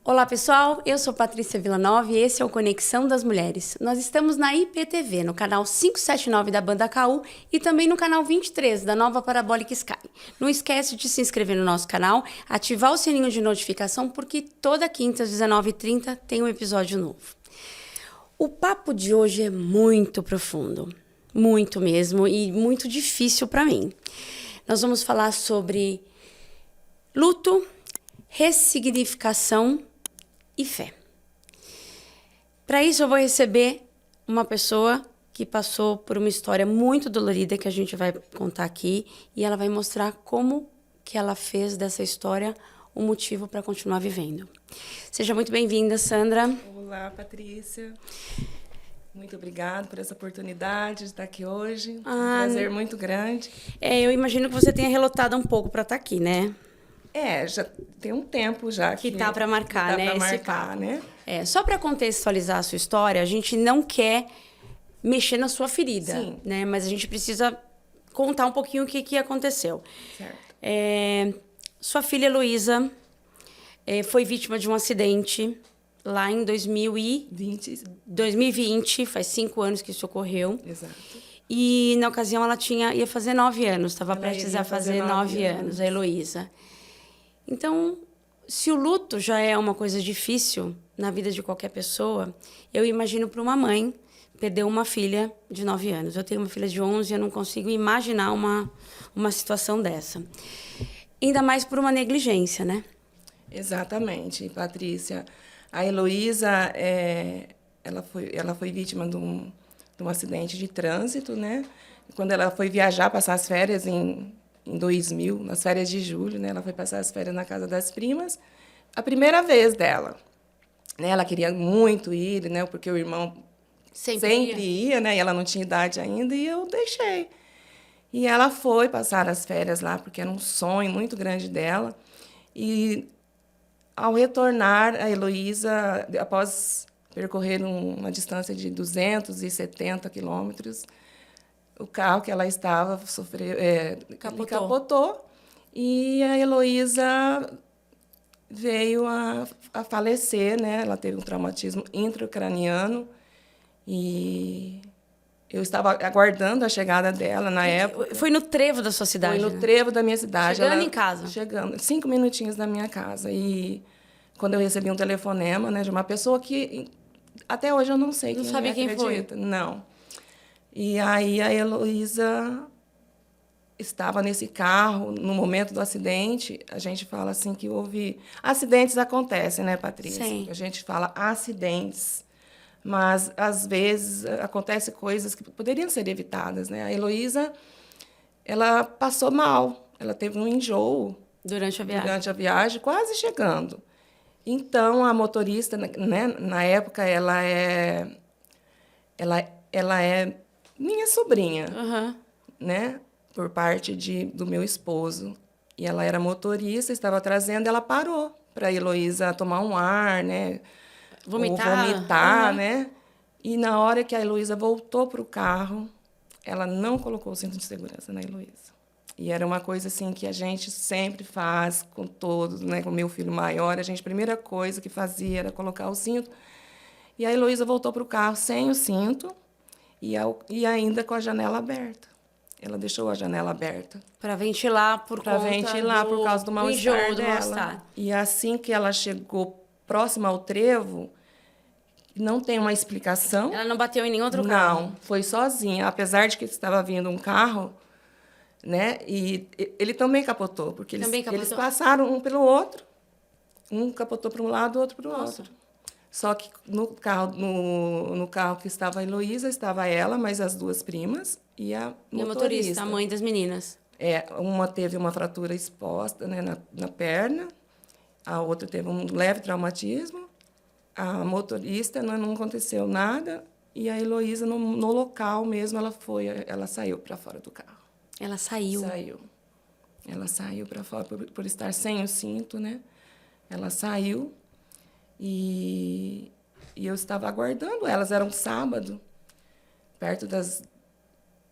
Olá pessoal, eu sou Patrícia Villanova e esse é o Conexão das Mulheres. Nós estamos na IPTV, no canal 579 da Banda KU e também no canal 23 da Nova Parabólica Sky. Não esquece de se inscrever no nosso canal, ativar o sininho de notificação porque toda quinta às 19h30 tem um episódio novo. O papo de hoje é muito profundo, muito mesmo e muito difícil para mim. Nós vamos falar sobre luto, ressignificação e fé. Para isso eu vou receber uma pessoa que passou por uma história muito dolorida que a gente vai contar aqui e ela vai mostrar como que ela fez dessa história um motivo para continuar vivendo. Seja muito bem-vinda, Sandra. Olá, Patrícia. Muito obrigada por essa oportunidade de estar aqui hoje. Um prazer muito grande. Eu imagino que você tenha relutado um pouco para estar aqui, né? Já tem um tempo já que tá para marcar, né? Esse papo, né? Só para contextualizar a sua história, a gente não quer mexer na sua ferida, Sim. né? Mas a gente precisa contar um pouquinho o que aconteceu. Certo. Sua filha Heloísa foi vítima de um acidente lá em 2020, faz 5 anos que isso ocorreu. Exato. E na ocasião ela ia fazer 9 anos, estava prestes a fazer 9 anos, a Heloísa. Então, se o luto já é uma coisa difícil na vida de qualquer pessoa, eu imagino para uma mãe perder uma filha de 9 anos. Eu tenho uma filha de 11 e eu não consigo imaginar uma situação dessa. Ainda mais por uma negligência, né? Exatamente, Patrícia. A Heloísa, ela foi vítima de um acidente de trânsito, né? Quando ela foi viajar, passar as férias em 2000, nas férias de julho, né? Ela foi passar as férias na casa das primas. A primeira vez dela, né? Ela queria muito ir, né? Porque o irmão sempre ia, né? E ela não tinha idade ainda, e eu deixei. E ela foi passar as férias lá, porque era um sonho muito grande dela. E, ao retornar, a Heloísa, após percorrer uma distância de 270 quilômetros, o carro que ela estava capotou e a Heloísa veio a falecer, né? Ela teve um traumatismo intracraniano e eu estava aguardando a chegada dela na época. Foi no trevo da sua cidade? Foi no trevo da minha cidade. Chegando em casa? Chegando, 5 minutinhos da minha casa. E quando eu recebi um telefonema, né, de uma pessoa que até hoje eu não sei quem é. Não sabe quem foi? Não. E aí a Heloísa estava nesse carro no momento do acidente. A gente fala assim que houve... Acidentes acontecem, né, Patrícia? Sim. A gente fala acidentes, mas, às vezes, acontecem coisas que poderiam ser evitadas, né? A Heloísa, ela passou mal. Ela teve um enjoo durante a viagem, quase chegando. Então, a motorista, né, na época, ela é minha sobrinha, né, por parte do meu esposo. E ela era motorista, estava trazendo, ela parou para a Heloísa tomar um ar, né, vomitar, né? E na hora que a Heloísa voltou para o carro, ela não colocou o cinto de segurança na Heloísa. E era uma coisa assim que a gente sempre faz com todos, né, com o meu filho maior, a primeira coisa que fazia era colocar o cinto. E a Heloísa voltou para o carro sem o cinto e ainda com a janela aberta. Ela deixou a janela aberta. Para ventilar por causa do mal-estar dela. E assim que ela chegou próxima ao trevo, não tem uma explicação. Ela não bateu em nenhum outro carro? Não, foi sozinha. Apesar de que estava vindo um carro, né? E ele também capotou, porque eles passaram um pelo outro. Um capotou para um lado, o outro para o outro. Só que no carro que estava a Heloísa, estava ela, mais as 2 primas e a motorista. A mãe das meninas. Uma teve uma fratura exposta, né, na perna, a outra teve um leve traumatismo, a motorista não aconteceu nada, e a Heloísa, no local mesmo, ela saiu para fora do carro. Ela saiu? Saiu. Ela saiu para fora por estar sem o cinto, né? Ela saiu. E eu estava aguardando elas. Era um sábado, perto das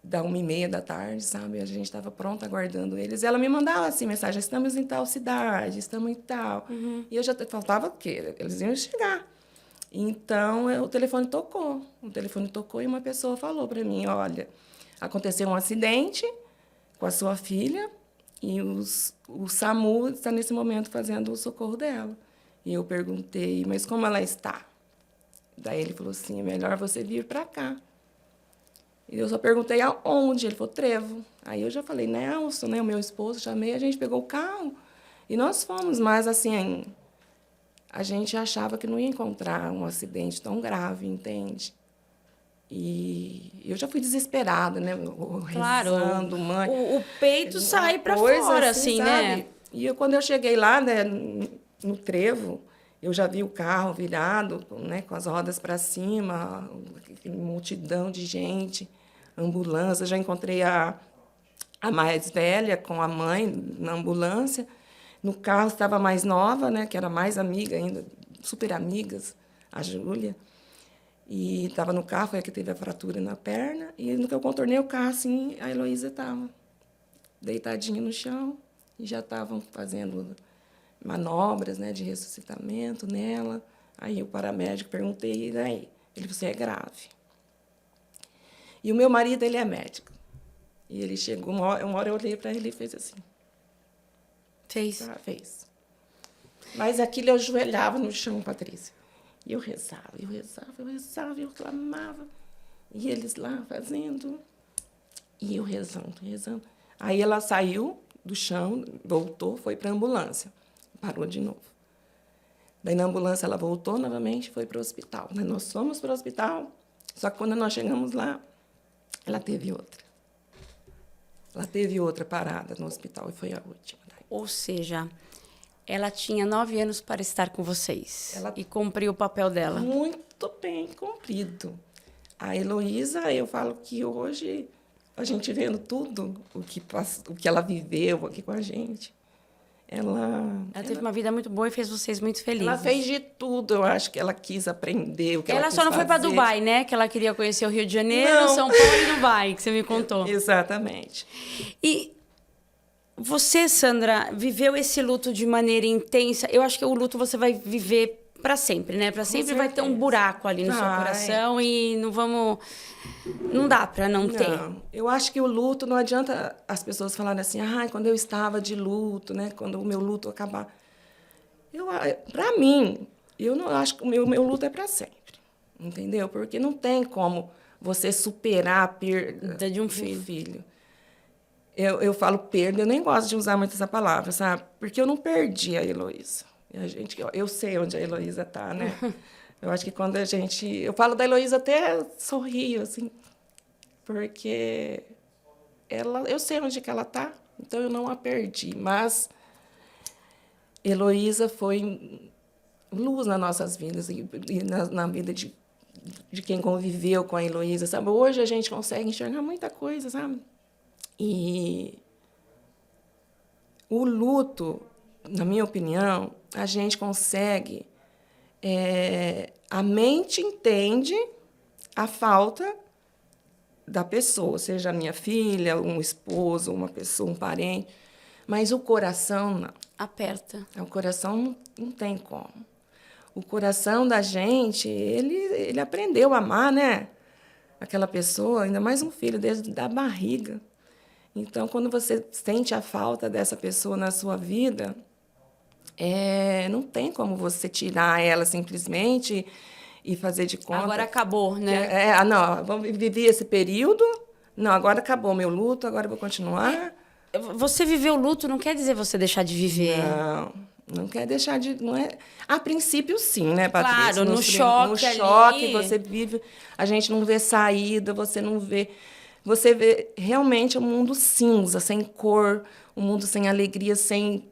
da 1h30 da tarde, sabe? A gente estava pronta, aguardando eles. E ela me mandava assim, mensagem, estamos em tal cidade, estamos em tal. E eu já faltava o quê? Eles iam chegar. Então, o telefone tocou. O telefone tocou e uma pessoa falou para mim, olha, aconteceu um acidente com a sua filha e o SAMU está, nesse momento, fazendo o socorro dela. E eu perguntei, mas como ela está? Daí ele falou assim, é melhor você vir para cá. E eu só perguntei aonde. Ele falou, Trevo. Aí eu já falei, Nelson, né, o meu esposo, chamei, a gente pegou o carro e nós fomos. Mas, assim, a gente achava que não ia encontrar um acidente tão grave, entende? E eu já fui desesperada, né? Claro, Rezando, mãe. o peito sai para Coisa fora, assim, né? sabe? E quando eu cheguei lá, né, no Trevo, eu já vi o carro virado, né, com as rodas para cima, multidão de gente, ambulância. Já encontrei a mais velha com a mãe na ambulância. No carro estava a mais nova, né, que era mais amiga ainda, super amigas, a Júlia. E estava no carro, foi a que teve a fratura na perna. E no que eu contornei o carro, assim, a Heloísa estava deitadinha no chão e já estavam fazendo manobras, né, de ressuscitamento nela. Aí o paramédico, perguntei, e daí? Ele falou assim, é grave. E o meu marido, ele é médico. E ele chegou, uma hora eu olhei para ele e fez assim. Fez. Ah, fez. Mas aquilo eu ajoelhava no chão, Patrícia. E eu rezava, eu clamava. E eles lá fazendo. E eu rezando. Aí ela saiu do chão, voltou, foi para a ambulância. Parou de novo. Daí, na ambulância, ela voltou novamente e foi para o hospital. Nós fomos para o hospital, só que quando nós chegamos lá, ela teve outra. Ela teve outra parada no hospital e foi a última. Ou seja, ela tinha 9 anos para estar com vocês e cumpriu o papel dela. Muito bem cumprido. A Heloísa, eu falo que hoje, a gente vendo tudo, o que ela viveu aqui com a gente, ela teve uma vida muito boa e fez vocês muito felizes. Ela fez de tudo, eu acho que ela quis aprender o que ela quis só não foi para fazer. Dubai, né? Que ela queria conhecer o Rio de Janeiro, Não. São Paulo e Dubai, que você me contou. Exatamente. E você, Sandra, viveu esse luto de maneira intensa. Eu acho que o luto você vai viver para sempre, né? Para sempre vai ter um buraco ali no seu coração e não dá para não ter. Eu acho que o luto, não adianta as pessoas falarem assim, quando eu estava de luto, né? Quando o meu luto acabar. Para mim, eu não acho que o meu luto é para sempre, entendeu? Porque não tem como você superar a perda de um filho. Eu falo perda, eu nem gosto de usar muito essa palavra, sabe? Porque eu não perdi a Heloísa. Eu sei onde a Heloísa está, né? Eu acho que quando a gente... Eu falo da Heloísa até sorrio, assim, porque eu sei onde que ela está, então eu não a perdi. Mas Heloísa foi luz nas nossas vidas e na vida de quem conviveu com a Heloísa, sabe? Hoje a gente consegue enxergar muita coisa, sabe? E o luto, na minha opinião, a gente consegue... a mente entende a falta da pessoa, seja a minha filha, um esposo, uma pessoa, um parente, mas o coração não. Aperta. O coração não tem como. O coração da gente, ele aprendeu a amar, né? Aquela pessoa, ainda mais um filho desde da barriga. Então, quando você sente a falta dessa pessoa na sua vida, não tem como você tirar ela simplesmente e fazer de conta... Agora acabou, né? Não, vamos viver esse período. Não, agora acabou o meu luto, agora eu vou continuar. Você viver o luto não quer dizer você deixar de viver. Não quer deixar de... Não é, a princípio, sim, né, Patrícia? Claro, no choque no choque ali. você vive... A gente não vê saída, você não vê... Você vê realmente um mundo cinza, sem cor, um mundo sem alegria, sem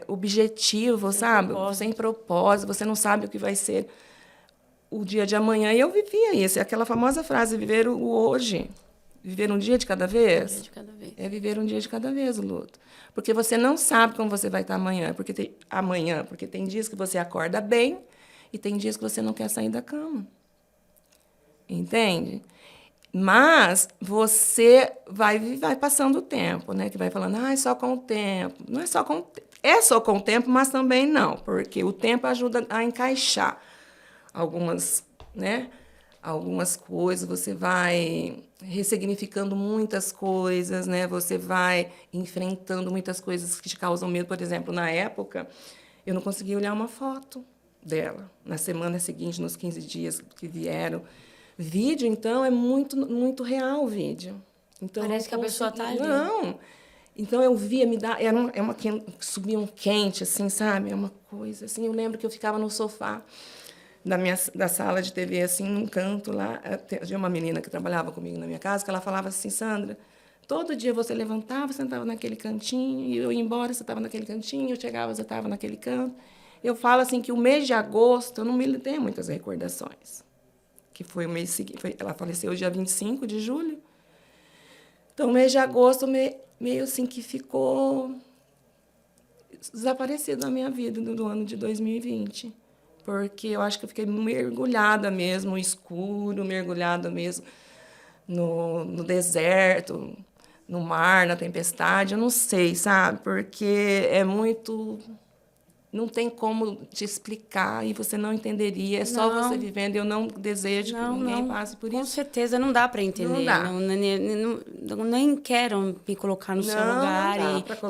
objetivo, sabe? Sem propósito, você não sabe o que vai ser o dia de amanhã. E eu vivia isso, é aquela famosa frase, viver o hoje. Viver um dia de cada vez. Um dia de cada vez. É viver um dia de cada vez o luto. Porque você não sabe como você vai estar amanhã. Porque tem dias que você acorda bem e tem dias que você não quer sair da cama. Entende? Mas você vai passando o tempo, né? Que vai falando, é só com o tempo. Não é só com o tempo. É só com o tempo, mas também não, porque o tempo ajuda a encaixar algumas, né? Algumas coisas, você vai ressignificando muitas coisas, né? Você vai enfrentando muitas coisas que te causam medo. Por exemplo, na época, eu não conseguia olhar uma foto dela. Na semana seguinte, nos 15 dias que vieram. Vídeo, então, é muito, muito real o vídeo. Então, Parece que a pessoa está ali. Não. Então, eu via, subia um quente, assim, sabe? É uma coisa, assim. Eu lembro que eu ficava no sofá da sala de TV, assim, num canto lá. Tinha uma menina que trabalhava comigo na minha casa, que ela falava assim, Sandra, todo dia você levantava, você estava naquele cantinho, e eu ia embora, você estava naquele cantinho, eu chegava, você estava naquele canto. Eu falo, assim, que o mês de agosto, eu não me tenho muitas recordações. Que foi o mês seguinte, ela faleceu dia 25 de julho. Então, o mês de agosto, meio assim, que ficou desaparecido na minha vida do ano de 2020. Porque eu acho que eu fiquei mergulhada mesmo no escuro, mergulhada mesmo no deserto, no mar, na tempestade. Eu não sei, sabe? Porque é muito... Não tem como te explicar e você não entenderia. É só você vivendo. Eu não desejo que ninguém passe por isso. Com certeza, não dá para entender. Não dá. Nem quero me colocar no seu lugar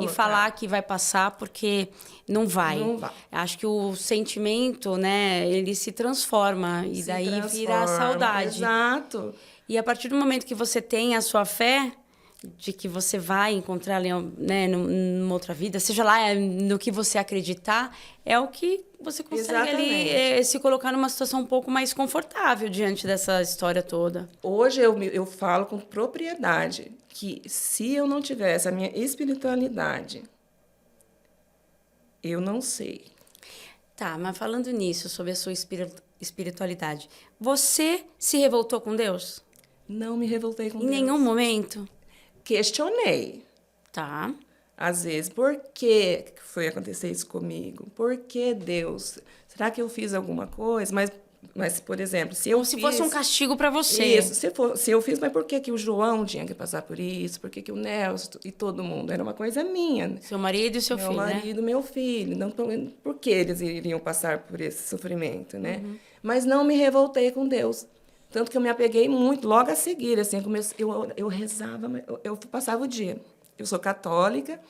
e falar que vai passar, porque não vai. Não vai. Acho que o sentimento, né, ele se transforma e daí vira a saudade. Exato. E a partir do momento que você tem a sua fé de que você vai encontrar, né, numa outra vida, seja lá no que você acreditar, é o que você consegue ali se colocar numa situação um pouco mais confortável diante dessa história toda. Hoje eu falo com propriedade que se eu não tivesse a minha espiritualidade, eu não sei. Tá, mas falando nisso, sobre a sua espiritualidade, você se revoltou com Deus? Não me revoltei com Deus. Em nenhum momento? Questionei. Tá. Às vezes, por que foi acontecer isso comigo? Por que Deus? Será que eu fiz alguma coisa? Mas por exemplo, se eu fiz... se fosse um castigo para você. Isso, se eu fiz, mas por que o João tinha que passar por isso? Por que o Nelson e todo mundo? Era uma coisa minha. Seu marido e seu filho, né? Meu marido e meu filho. Não, por que eles iriam passar por esse sofrimento, né? Uhum. Mas não me revoltei com Deus. Tanto que eu me apeguei muito, logo a seguir, assim, eu rezava, eu passava o dia. Eu sou católica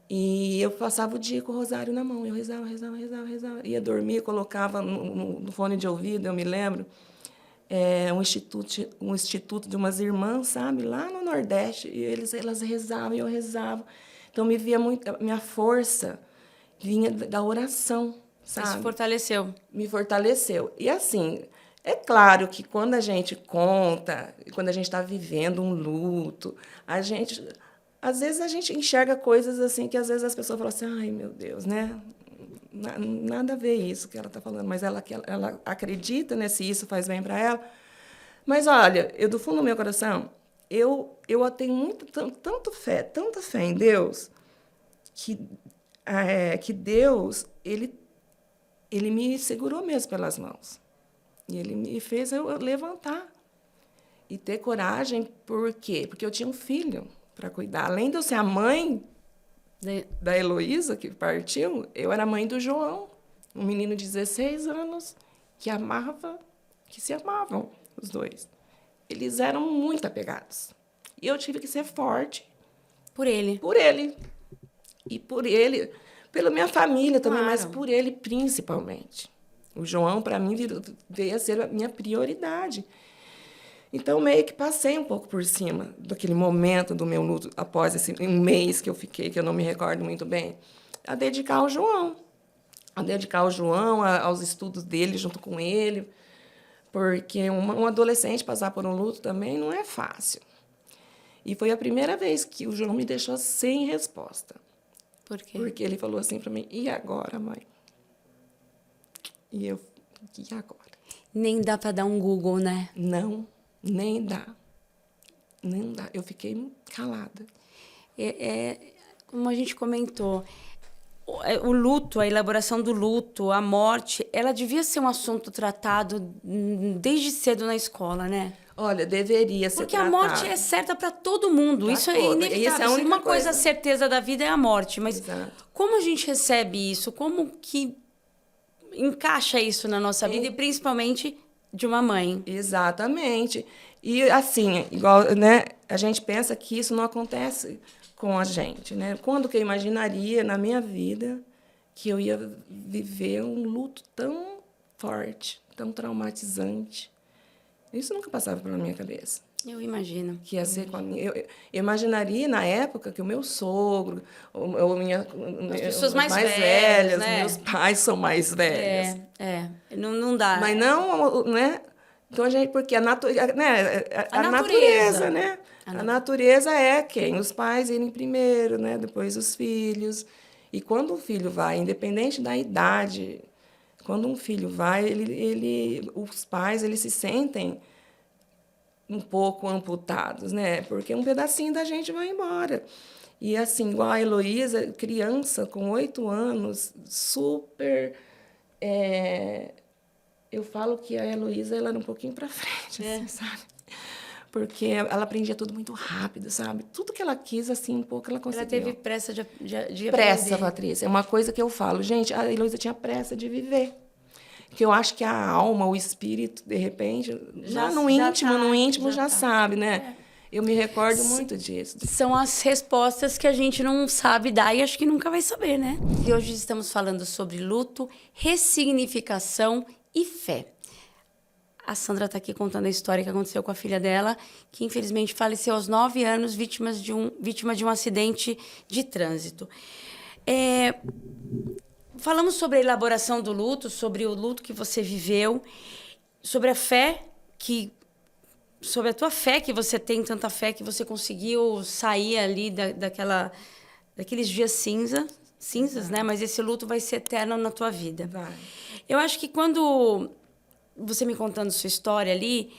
e eu passava o dia com o rosário na mão. Eu rezava. Ia dormir, colocava no fone de ouvido, eu me lembro, um instituto de umas irmãs, sabe, lá no Nordeste. E elas rezavam e eu rezava. Então, me via muito, a minha força vinha da oração, sabe? Isso fortaleceu. Me fortaleceu. E assim... É claro que quando a gente conta, quando a gente está vivendo um luto, às vezes a gente enxerga coisas assim que às vezes as pessoas falam assim, ai, meu Deus, né? Nada a ver isso que ela está falando, mas ela acredita, né, se isso faz bem para ela. Mas, olha, eu do fundo do meu coração, eu tenho tanta fé em Deus, que Deus, ele me segurou mesmo pelas mãos. E ele me fez eu levantar e ter coragem. Por quê? Porque eu tinha um filho para cuidar. Além de eu ser a mãe da Heloísa, que partiu, eu era a mãe do João, um menino de 16 anos que se amavam, os dois. Eles eram muito apegados. E eu tive que ser forte. Por ele. Por ele. E por ele, pela minha família também, claro. Mas por ele principalmente. O João, para mim, veio a ser a minha prioridade. Então, meio que passei um pouco por cima daquele momento do meu luto, após um mês que eu fiquei, que eu não me recordo muito bem, a dedicar ao João. Aos estudos dele, junto com ele. Porque um adolescente passar por um luto também não é fácil. E foi a primeira vez que o João me deixou sem resposta. Por quê? Porque ele falou assim para mim, e agora, mãe? E eu, e agora? Nem dá para dar um Google, né? Não, nem dá. Nem dá. Eu fiquei calada. Como a gente comentou, o luto, a elaboração do luto, a morte, ela devia ser um assunto tratado desde cedo na escola, né? Olha, deveria ser Porque a morte é certa para todo mundo. Pra Isso é todo. inevitável. Isso é a única Uma coisa coisa. certeza da vida é a morte. Mas Exato. como a gente recebe isso? Como que encaixa isso na nossa vida? E principalmente de uma mãe. Exatamente. E assim, igual, né, a gente pensa que isso não acontece com a gente, né? Quando que eu imaginaria na minha vida que eu ia viver um luto tão forte, tão traumatizante? Isso nunca passava pela minha cabeça. Eu imagino. Que ia ser com a minha, eu imaginaria na época que o meu sogro, As pessoas os mais mais velhas, velhas, né? meus pais são mais velhos. Não dá. Mas não, né? Então, a gente, porque né? A A natureza. natureza, né? A natureza é quem? Os pais irem primeiro, né? Depois os filhos. E quando o filho vai, independente da idade, quando um filho vai, os pais eles se sentem um pouco amputados, né? Porque um pedacinho da gente vai embora. E assim, igual a Heloísa, criança com 8 anos, super. Eu falo que a Heloísa ela era um pouquinho para frente, assim, sabe? Porque ela aprendia tudo muito rápido, sabe? Tudo que ela quis, assim, um pouco ela conseguiu. Ela teve pressa de Pressa, aprender. Patrícia. É uma coisa que eu falo. Gente, a Heloísa tinha pressa de viver. Que eu acho que a alma, o espírito, de repente, no íntimo já sabe, né? Eu me recordo muito disso. São as respostas que a gente não sabe dar e acho que nunca vai saber, né? E hoje estamos falando sobre luto, ressignificação e fé. A Sandra está aqui contando a história que aconteceu com a filha dela, que infelizmente faleceu aos 9 anos, vítima de um acidente de trânsito. Falamos sobre a elaboração do luto, sobre o luto que você viveu, sobre a fé sobre a tua fé, que você tem tanta fé que você conseguiu sair ali daqueles dias cinzas, né? Mas esse luto vai ser eterno na tua vida. Vai. Eu acho que quando você me contando sua história ali,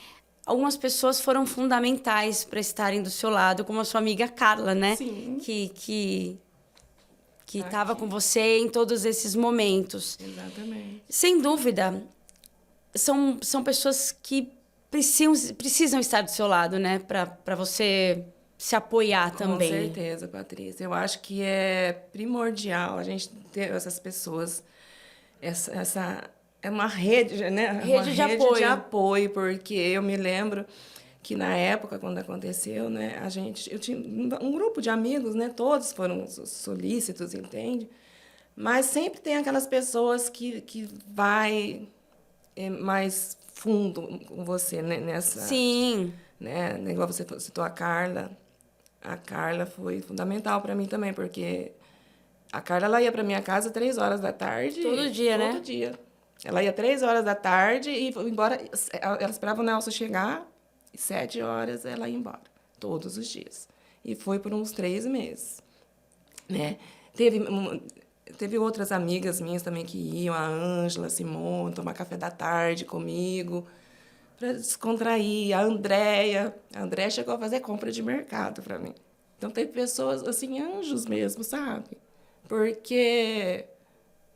algumas pessoas foram fundamentais para estarem do seu lado, como a sua amiga Carla, né? Sim. Que estava com você em todos esses momentos. Exatamente. Sem dúvida, são pessoas que precisam estar do seu lado, né? Para você se apoiar também. Com certeza, Patrícia. Eu acho que é primordial a gente ter essas pessoas. Essa é uma rede, né? Rede de apoio. De apoio, porque eu me lembro que na época, quando aconteceu, né, eu tinha um grupo de amigos, né? Todos foram solícitos, entende? Mas sempre tem aquelas pessoas que vai mais fundo com você, né, nessa. Sim. Né? Igual você citou a Carla. A Carla foi fundamental para mim também, porque a Carla ela ia para minha casa 3 horas da tarde. Todo dia, né? Todo dia. Ela ia 3 horas da tarde e foi embora. Ela esperava o Nelson chegar e 7 horas ela ia embora. Todos os dias. E foi por uns 3 meses. Né? Teve outras amigas minhas também que iam, a Ângela, a Simone, tomar café da tarde comigo, para descontrair. A Andréia chegou a fazer compra de mercado para mim. Então, teve pessoas, assim, anjos mesmo, sabe? Porque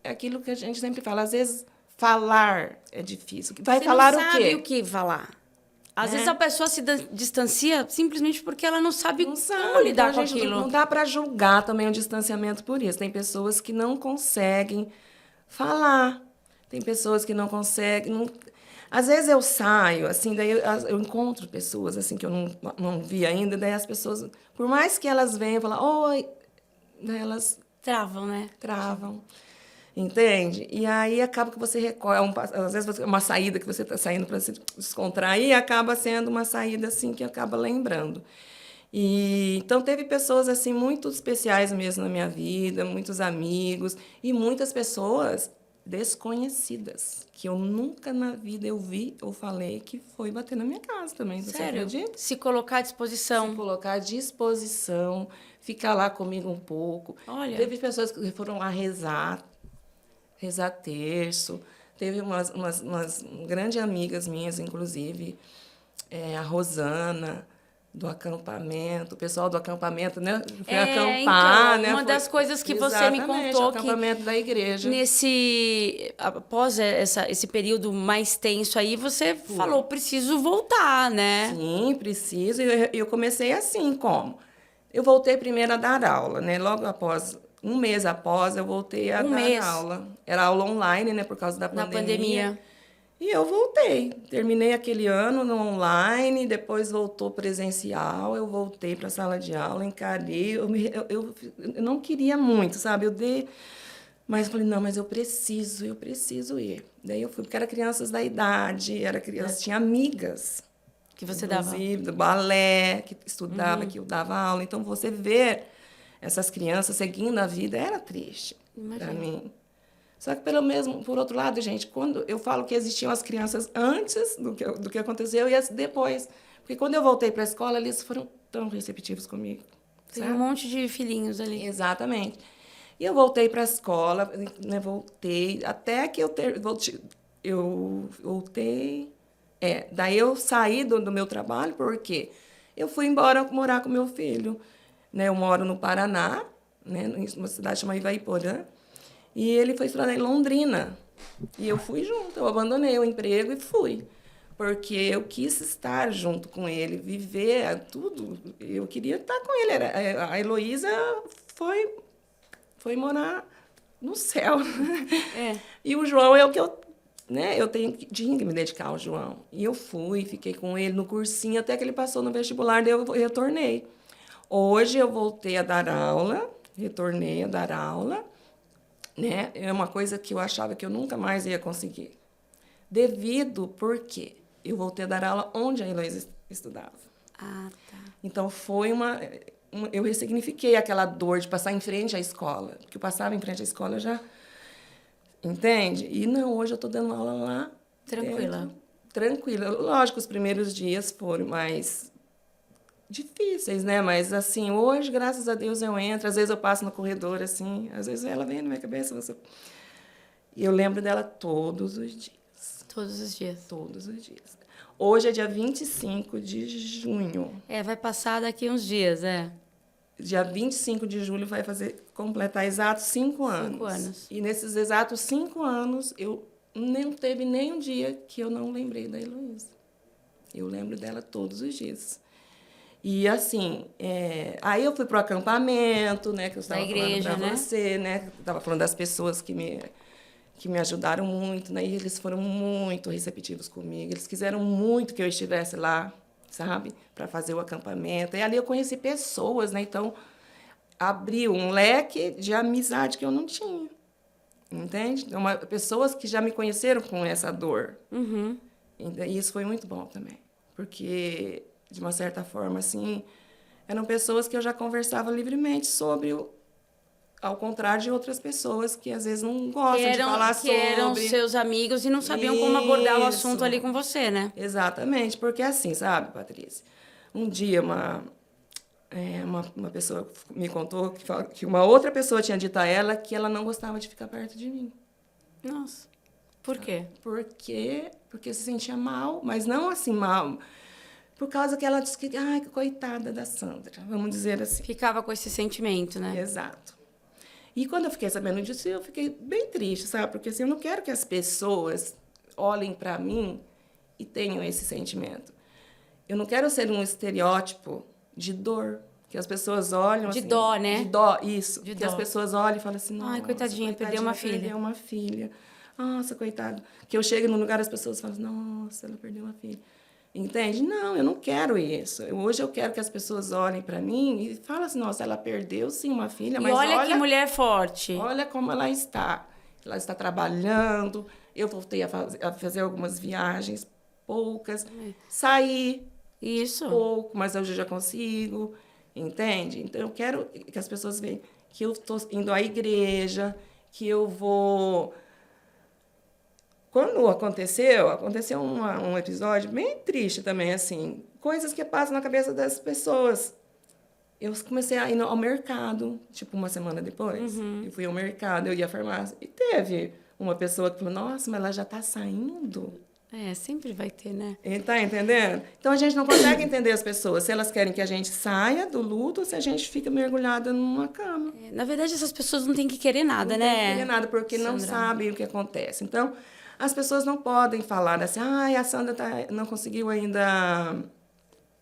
é aquilo que a gente sempre fala, às vezes falar é difícil. Vai Você falar não o quê? sabe o que falar. Às vezes a pessoa se distancia simplesmente porque ela não sabe como lidar com aquilo. Não dá para julgar também o distanciamento por isso. Tem pessoas que não conseguem falar. Tem pessoas que não conseguem. Às vezes eu saio, assim, daí eu encontro pessoas assim que eu não vi ainda, daí as pessoas, por mais que elas venham falar, oi, daí elas travam, né? Travam. Entende? E aí acaba que você recorre. Às vezes uma saída que você está saindo para se descontrair acaba sendo uma saída assim que acaba lembrando. Então teve pessoas assim muito especiais mesmo na minha vida, muitos amigos e muitas pessoas desconhecidas que eu nunca na vida eu vi ou falei que foi bater na minha casa também. Sério? Você acredita? Se colocar à disposição. Se colocar à disposição, ficar lá comigo um pouco. Olha. Teve pessoas que foram lá rezar terço. Teve umas grandes amigas minhas, inclusive, a Rosana, do acampamento, o pessoal do acampamento, né? Foi acampar, então, né? uma das coisas que você me contou o acampamento da igreja. Após esse período mais tenso aí, você falou, preciso voltar, né? Sim, preciso. E eu comecei assim, como? Eu voltei primeiro a dar aula, né? Logo após, um mês após, eu voltei a dar aula. Era aula online, né? Por causa da pandemia. Na pandemia. E eu voltei. Terminei aquele ano no online, depois voltou presencial, eu voltei para a sala de aula, encarei. Eu não queria muito, sabe? Eu dei... Mas falei, não, mas eu preciso ir. Daí eu fui, porque eram crianças da idade, tinha amigas. Que você dava? Inclusive, do balé, que estudava, que eu dava aula. Então, você ver essas crianças seguindo a vida era triste para mim. Só que, por outro lado, gente, quando eu falo que existiam as crianças antes do que aconteceu e as depois. Porque quando eu voltei para a escola, eles foram tão receptivos comigo. Tem um monte de filhinhos ali. Exatamente. E eu voltei para a escola, né, voltei, até que eu voltei... daí eu saí do meu trabalho, porque eu fui embora morar com meu filho. Né? Eu moro no Paraná, né, numa cidade chamada Ivaiporã, e ele foi estudar em Londrina. E eu fui junto, eu abandonei o emprego e fui. Porque eu quis estar junto com ele, viver tudo. Eu queria estar com ele. A Heloísa foi morar no céu. E o João é o que eu tinha que me dedicar ao João. E eu fiquei com ele no cursinho, até que ele passou no vestibular, daí eu retornei. Hoje eu voltei a dar aula, retornei a dar aula, né? É uma coisa que eu achava que eu nunca mais ia conseguir. Porque eu voltei a dar aula onde a Heloísa estudava. Ah, tá. Então, eu ressignifiquei aquela dor de passar em frente à escola. Porque eu passava em frente à escola já... Entende? E não, hoje eu estou dando aula lá. Tranquila. Tranquila. Lógico, os primeiros dias foram mais difíceis, né? Mas, assim, hoje, graças a Deus, eu entro. Às vezes eu passo no corredor, assim. Às vezes ela vem na minha cabeça. E eu lembro dela todos os dias. Todos os dias? Todos os dias. Hoje é dia 25 de junho. Vai passar daqui uns dias, Dia 25 de julho vai completar exatos 5 anos. 5 anos. E nesses exatos 5 anos, eu não teve nem um dia que eu não lembrei da Heloísa. Eu lembro dela todos os dias. E, assim, aí eu fui para o acampamento, né, que eu estava falando para você, né? Eu estava falando das pessoas que me ajudaram muito, né? E eles foram muito receptivos comigo. Eles quiseram muito que eu estivesse lá, sabe? Para fazer o acampamento. E ali eu conheci pessoas, né? Então, abriu um leque de amizade que eu não tinha. Entende? Então, pessoas que já me conheceram com essa dor. Uhum. E isso foi muito bom também. Porque, de uma certa forma, assim, eram pessoas que eu já conversava livremente sobre ao contrário de outras pessoas que às vezes não gostam de falar sobre. Que eram seus amigos e não sabiam como abordar o assunto ali com você, né? Exatamente, porque assim, sabe, Patrícia? Um dia uma pessoa me contou que uma outra pessoa tinha dito a ela que ela não gostava de ficar perto de mim. Nossa, por quê? Porque se sentia mal, mas não assim mal, por causa que ela disse que, ai, que coitada da Sandra, vamos dizer assim. Ficava com esse sentimento, né? Exato. E quando eu fiquei sabendo disso, eu fiquei bem triste, sabe? Porque assim, eu não quero que as pessoas olhem para mim e tenham esse sentimento. Eu não quero ser um estereótipo de dor, que as pessoas olham de assim... De dó, né? De dó, isso. De que dó. As pessoas olham e falam assim, nossa, ai, coitadinha, perdeu uma filha. Perdeu uma filha. Nossa, coitado. Que eu chego num lugar, as pessoas falam, nossa, ela perdeu uma filha. Entende? Não, eu não quero isso. Hoje eu quero que as pessoas olhem para mim e falem assim, nossa, ela perdeu sim uma filha, mas olha que mulher forte. Olha como ela está. Ela está trabalhando. Eu voltei a fazer algumas viagens, poucas. Saí. Isso. Pouco, mas hoje eu já consigo. Entende? Então, eu quero que as pessoas vejam que eu estou indo à igreja, que eu vou... Quando aconteceu um episódio bem triste também, assim, coisas que passam na cabeça das pessoas. Eu comecei a ir ao mercado, tipo, uma semana depois. Eu fui ao mercado, eu ia à farmácia. E teve uma pessoa que falou, nossa, mas ela já está saindo? Sempre vai ter, né? Tá entendendo? Então, a gente não consegue entender as pessoas, se elas querem que a gente saia do luto ou se a gente fica mergulhada numa cama. Na verdade, essas pessoas não têm que querer nada, Não né? tem que querer nada, porque não Sandra? sabem o que acontece. Então, as pessoas não podem falar assim, a Sandra não conseguiu ainda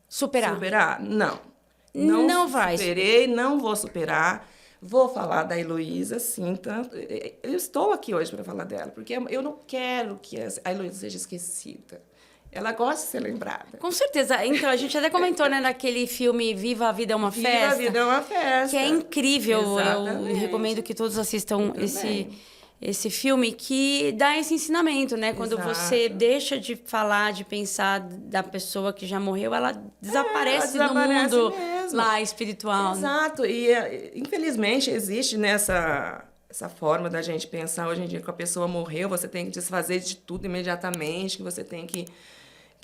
Superar. Não. Não vai. Superei, não vou superar. Vou falar da Heloísa, sim. Tanto, eu estou aqui hoje para falar dela, porque eu não quero que a Heloísa seja esquecida. Ela gosta de ser lembrada. Com certeza. Então, a gente até comentou, né, naquele filme Viva a Vida é uma Festa. Viva a Vida é uma Festa. Que é incrível. Exatamente. Eu recomendo que todos assistam esse filme, que dá esse ensinamento, né? Quando você deixa de falar, de pensar da pessoa que já morreu, ela desaparece, ela desaparece no mundo mesmo. lá espiritual. Exato. E, infelizmente, existe essa forma da gente pensar hoje em dia que a pessoa morreu, você tem que desfazer de tudo imediatamente, que você tem que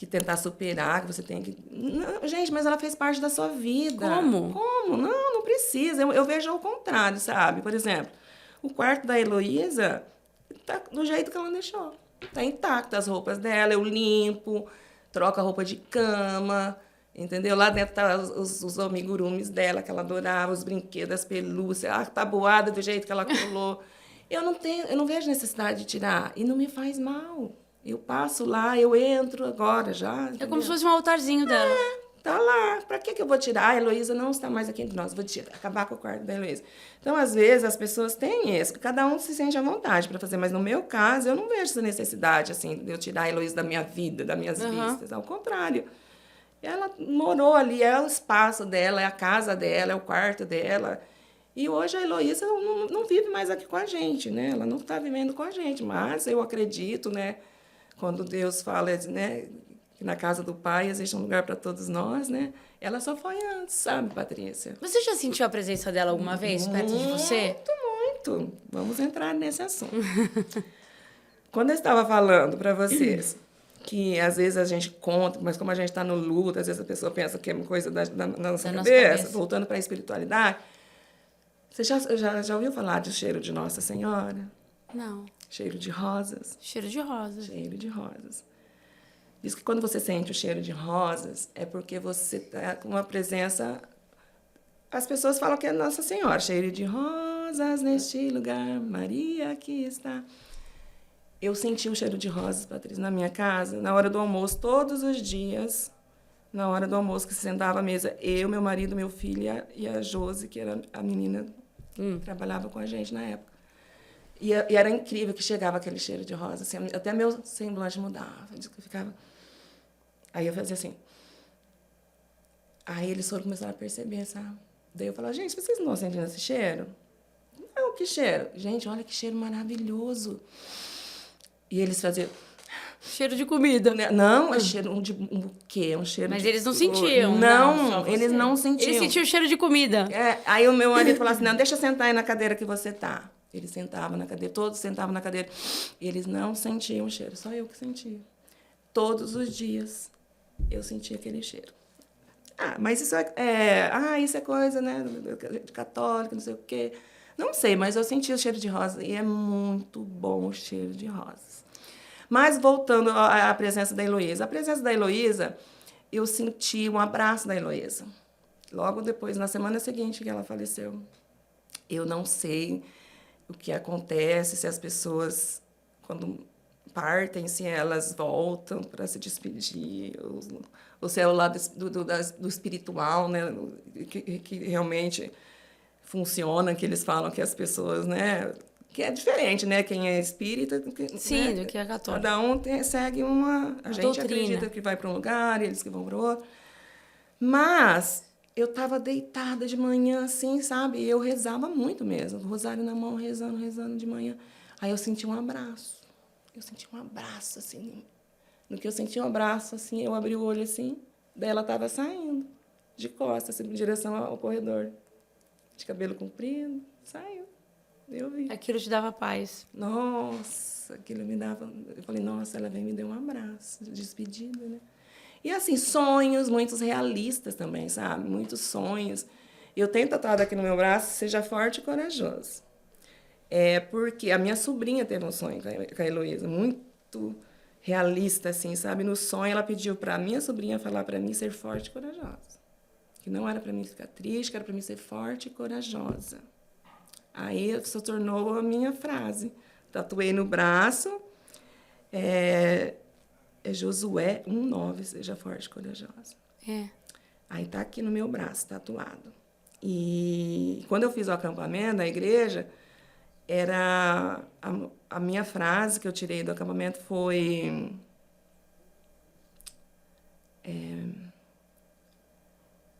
tentar superar, que você tem que... Não, gente, mas ela fez parte da sua vida. Como? Não precisa. Eu vejo ao contrário, sabe? Por exemplo, o quarto da Heloísa tá do jeito que ela deixou. Tá intacto, as roupas dela, eu limpo, troco a roupa de cama, entendeu? Lá dentro tá os amigurumis dela, que ela adorava, os brinquedos, as pelúcias, a tabuada do jeito que ela colou. Eu não vejo necessidade de tirar. E não me faz mal. Eu passo lá, eu entro agora já. Entendeu? É como se fosse um altarzinho dela. Tá lá. Pra que eu vou tirar? A Heloísa não está mais aqui entre nós. Vou acabar com o quarto da Heloísa. Então, às vezes, as pessoas têm isso. Cada um se sente à vontade para fazer. Mas, no meu caso, eu não vejo essa necessidade, assim, de eu tirar a Heloísa da minha vida, das minhas vistas. Ao contrário. Ela morou ali, é o espaço dela, é a casa dela, é o quarto dela. E hoje a Heloísa não vive mais aqui com a gente, né? Ela não está vivendo com a gente. Mas eu acredito, né? Quando Deus fala, né, que na casa do Pai existe um lugar para todos nós, né? Ela só foi antes, sabe, Patrícia? Você já sentiu a presença dela alguma vez perto de você? Muito. Vamos entrar nesse assunto. Quando eu estava falando para vocês que às vezes a gente conta, mas como a gente está no luto, às vezes a pessoa pensa que é uma coisa da nossa cabeça, voltando para a espiritualidade. Você já ouviu falar do cheiro de Nossa Senhora? Não. Cheiro de rosas. Cheiro de rosas. Cheiro de rosas. Diz que quando você sente o cheiro de rosas, é porque você está com uma presença... As pessoas falam que é Nossa Senhora. Cheiro de rosas neste lugar, Maria aqui está. Eu senti um cheiro de rosas, Patrícia, na minha casa, na hora do almoço, todos os dias, na hora do almoço, que se sentava à mesa, eu, meu marido, meu filho e a Josi, que era a menina que trabalhava com a gente na época. E era incrível que chegava aquele cheiro de rosa, assim, até meu semblante mudava, eu ficava... Aí eu fazia assim. Aí eles foram começar a perceber, sabe? Daí eu falava, gente, vocês não estão sentindo esse cheiro? Não, que cheiro? Gente, olha que cheiro maravilhoso. E eles faziam... Cheiro de comida. Não, é cheiro de um buquê, um cheiro Mas de... eles não sentiam. Não, eles não sentiam. Eles sentiam o cheiro de comida. Aí o meu marido falava assim, não, deixa eu sentar aí na cadeira que você tá. Eles sentavam na cadeira, todos sentavam na cadeira. E eles não sentiam o cheiro, só eu que sentia. Todos os dias eu sentia aquele cheiro. Mas isso isso é coisa, né, de católica, não sei o quê. Não sei, mas eu sentia o cheiro de rosa e é muito bom o cheiro de rosas. Mas voltando à presença da Heloísa. A presença da Heloísa, eu senti um abraço da Heloísa. Logo depois, na semana seguinte que ela faleceu. Eu não sei o que acontece, se as pessoas, quando partem, se elas voltam para se despedir, ou se é o lado do espiritual, né, que realmente funciona, que eles falam que as pessoas, né, que é diferente, né, quem é espírita, sim, né, do que é católico. Cada um segue a gente doutrina. Acredita que vai para um lugar, eles que vão para o outro. Mas eu estava deitada de manhã, assim, sabe? E eu rezava muito mesmo, rosário na mão, rezando de manhã. Aí eu senti um abraço. Eu senti um abraço, assim. No que eu senti um abraço, assim, eu abri o olho, assim, daí ela estava saindo, de costas, assim, em direção ao corredor. De cabelo comprido, saiu. Eu vi. Aquilo te dava paz. Nossa, aquilo me dava... Eu falei, nossa, ela veio e me deu um abraço, de despedida, né? E, assim, sonhos, muitos realistas também, sabe? Muitos sonhos. Eu tenho tatuado aqui no meu braço, seja forte e corajoso. Porque a minha sobrinha teve um sonho com a Heloísa, muito realista, assim, sabe? No sonho, ela pediu para minha sobrinha falar para mim ser forte e corajosa. Que não era para mim ficar triste, que era para mim ser forte e corajosa. Aí isso tornou a minha frase. Tatuei no braço, é Josué 1:9, seja forte e corajosa. É. Aí tá aqui no meu braço, tatuado. E quando eu fiz o acampamento na igreja, era a minha frase que eu tirei do acampamento foi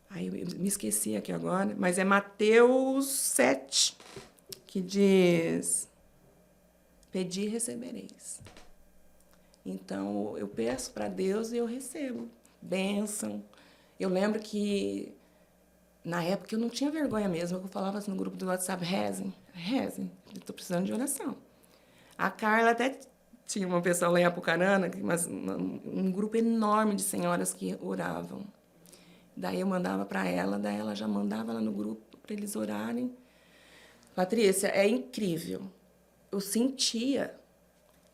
aí eu me esqueci aqui agora, mas é Mateus 7, que diz: pedi e recebereis. Então, eu peço para Deus e eu recebo. Bênção. Eu lembro que, na época, eu não tinha vergonha mesmo. Eu falava assim no grupo do WhatsApp: rezem, estou precisando de oração. A Carla até tinha uma pessoa lá em Apucarana, um grupo enorme de senhoras que oravam. Daí eu mandava para ela, daí ela já mandava lá no grupo para eles orarem. Patrícia, é incrível. Eu sentia,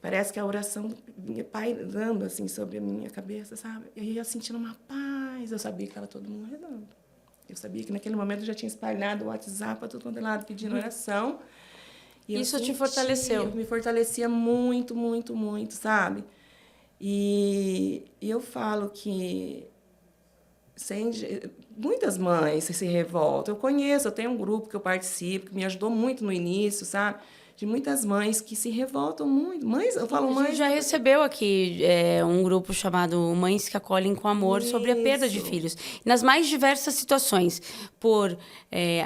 parece que a oração vinha pairando assim sobre a minha cabeça, sabe? E aí eu sentindo uma paz, eu sabia que estava todo mundo rezando. Eu sabia que naquele momento eu já tinha espalhado o WhatsApp para todo lado pedindo oração. E Isso te fortaleceu? Me fortalecia muito, muito, muito, sabe? E eu falo que muitas mães se revoltam. Eu conheço, eu tenho um grupo que eu participo, que me ajudou muito no início, sabe? De muitas mães que se revoltam muito. Mães, eu falo mães... A gente já recebeu aqui um grupo chamado Mães que Acolhem com Amor sobre a perda de filhos. Nas mais diversas situações. Por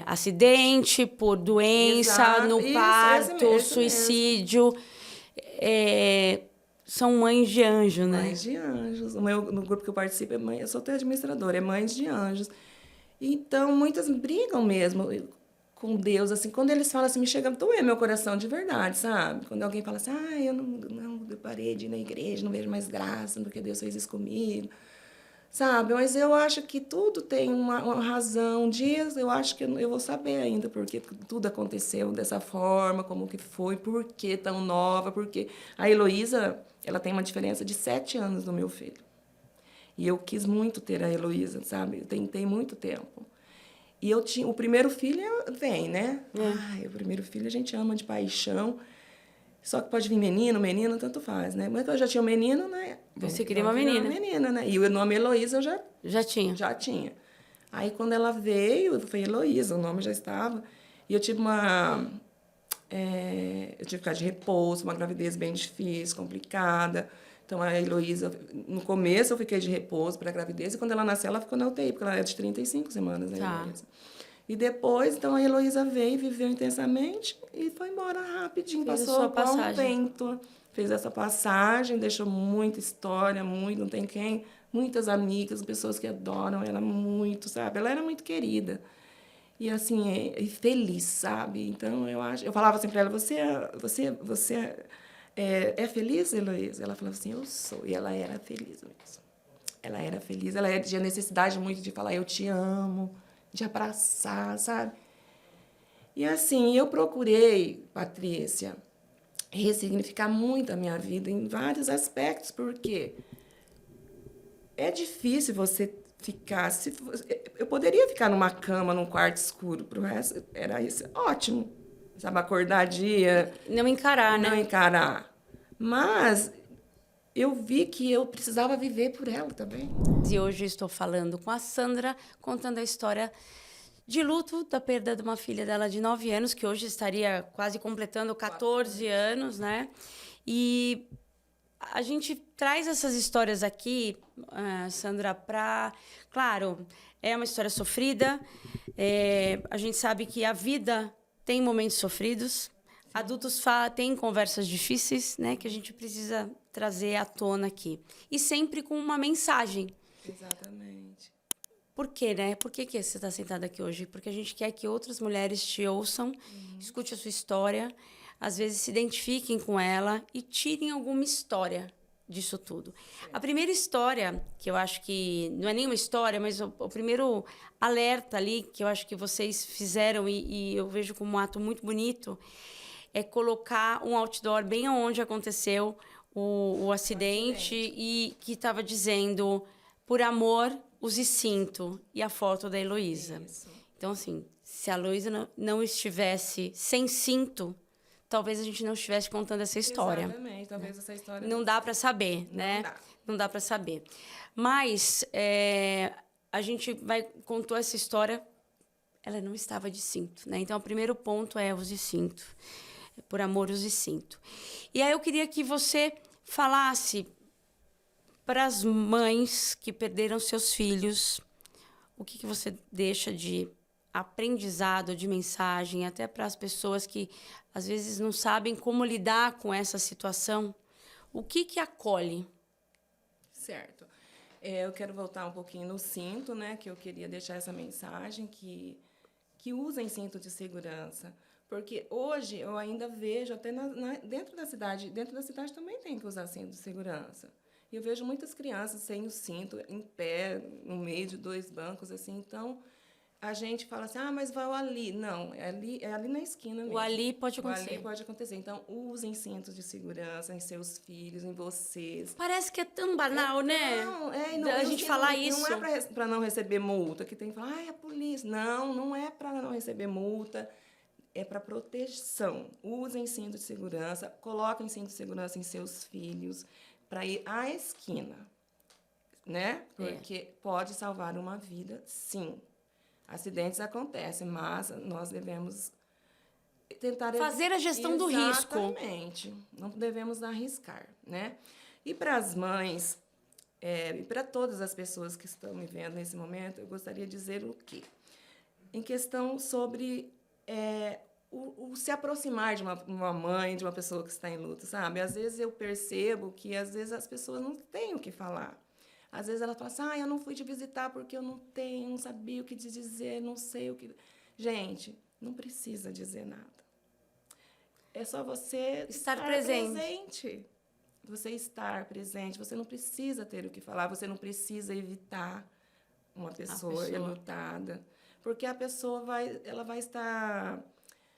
acidente, por doença, Exato. no parto, Esse suicídio. São mães de anjo, né? Mães de anjos. No grupo que eu participo, eu sou até administradora, é Mães de Anjos. Então, muitas brigam mesmo com Deus, assim, quando eles falam assim, me chega a doer meu coração de verdade, sabe? Quando alguém fala assim, eu parei de ir na igreja, não vejo mais graça, porque Deus fez isso comigo, sabe? Mas eu acho que tudo tem uma razão. Dias eu acho que eu vou saber ainda porque tudo aconteceu dessa forma, como que foi, por que tão nova, porque a Heloísa, ela tem uma diferença de 7 anos do meu filho. E eu quis muito ter a Heloísa, sabe? Eu tentei muito tempo. E eu tinha... O primeiro filho vem, né? O primeiro filho a gente ama de paixão. Só que pode vir menino, tanto faz, né? Mas eu já tinha um menino, né? Você queria uma menina. Uma menina, né? E o nome Heloísa eu já tinha. Já tinha. Aí, quando ela veio, foi Heloísa, o nome já estava. E eu tive eu tive que ficar de repouso, uma gravidez bem difícil, complicada. Então, a Heloísa, no começo, eu fiquei de repouso para a gravidez, e quando ela nasceu, ela ficou na UTI, porque ela era de 35 semanas, né, Heloísa? E depois, então, a Heloísa veio, viveu intensamente e foi embora rapidinho. Passou igual um vento. Fez essa passagem, deixou muita história, não tem quem. Muitas amigas, pessoas que adoram ela muito, sabe? Ela era muito querida. E, assim, feliz, sabe? Então, eu falava assim para ela, você é feliz, Heloísa? Ela falava assim, eu sou. E ela era feliz mesmo. Ela era feliz, ela tinha necessidade muito de falar, eu te amo, de abraçar, sabe? E, assim, eu procurei, Patrícia, ressignificar muito a minha vida em vários aspectos, porque é difícil você ficar... Eu poderia ficar numa cama, num quarto escuro, pro resto era isso, ótimo. Sabe, acordar dia... Não encarar, né? Não encarar. Mas eu vi que eu precisava viver por ela também. E hoje eu estou falando com a Sandra, contando a história de luto da perda de uma filha dela de 9 anos, que hoje estaria quase completando 14 anos, né? E a gente traz essas histórias aqui, Sandra, para... Claro, é uma história sofrida, a gente sabe que a vida tem momentos sofridos, adultos têm conversas difíceis, né, que a gente precisa trazer à tona aqui. E sempre com uma mensagem. Exatamente. Por quê, né? Por que você está sentada aqui hoje? Porque a gente quer que outras mulheres te ouçam, escute a sua história, às vezes se identifiquem com ela e tirem alguma história disso tudo. A primeira história, que eu acho que não é nenhuma história, mas o primeiro alerta ali, que eu acho que vocês fizeram e eu vejo como um ato muito bonito, é colocar um outdoor bem onde aconteceu o acidente e que estava dizendo, por amor, use cinto, e a foto da Heloísa. Isso. Então, assim, se a Heloísa não estivesse sem cinto, talvez a gente não estivesse contando essa história. Exatamente, talvez essa história... Não dá para saber, Não né? dá. Não dá para saber. Mas a gente contou essa história, ela não estava de cinto, né? Então, o primeiro ponto é use cinto. Por amor, use cinto. E aí eu queria que você falasse para as mães que perderam seus filhos, o que você deixa de aprendizado, de mensagem, até para as pessoas que às vezes não sabem como lidar com essa situação. O que acolhe? Certo. Eu quero voltar um pouquinho no cinto, né? Que eu queria deixar essa mensagem que usem cinto de segurança. Porque hoje eu ainda vejo, até dentro da cidade também tem que usar cinto de segurança. E eu vejo muitas crianças sem o cinto, em pé, no meio de 2 bancos, assim. Então, a gente fala assim, mas vai ali. Não, é ali na esquina mesmo. O ali pode acontecer. O ali pode acontecer. Então, usem cintos de segurança em seus filhos, em vocês. Parece que é tão banal, né? A gente falar isso. Não é para não receber multa, que tem que falar, é a polícia. Não, não é para não receber multa. É para proteção. Usem cinto de segurança, coloquem cinto de segurança em seus filhos para ir à esquina, né? Porque pode salvar uma vida, sim. Acidentes acontecem, mas nós devemos tentar fazer a gestão do risco. Exatamente. Não devemos arriscar, né? E para as mães, e para todas as pessoas que estão me vendo nesse momento, eu gostaria de dizer o quê? Em questão sobre o se aproximar de uma mãe, de uma pessoa que está em luto, sabe? Às vezes eu percebo que, às vezes, as pessoas não têm o que falar. Às vezes ela fala assim, eu não fui te visitar porque eu não sabia o que te dizer, não sei o que... Gente, não precisa dizer nada. É só você estar presente. Você estar presente. Você não precisa ter o que falar, você não precisa evitar uma pessoa enlutada. Porque a pessoa vai estar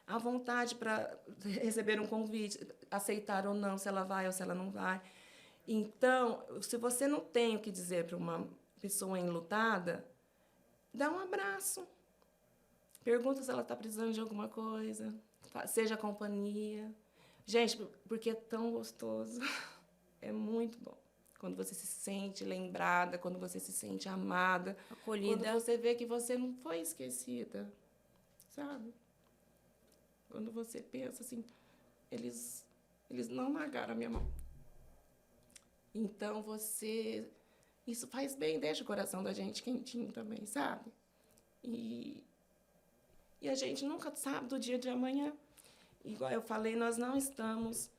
à vontade para receber um convite, aceitar ou não, se ela vai ou se ela não vai. Então, se você não tem o que dizer para uma pessoa enlutada, dá um abraço. Pergunta se ela está precisando de alguma coisa. Seja companhia. Gente, porque é tão gostoso. É muito bom. Quando você se sente lembrada, quando você se sente amada. Acolhida. Quando você vê que você não foi esquecida. Sabe? Quando você pensa assim, eles não largaram a minha mão. Então, isso faz bem, deixa o coração da gente quentinho também, sabe? E a gente nunca sabe do dia de amanhã. Igual eu falei, nós não estamos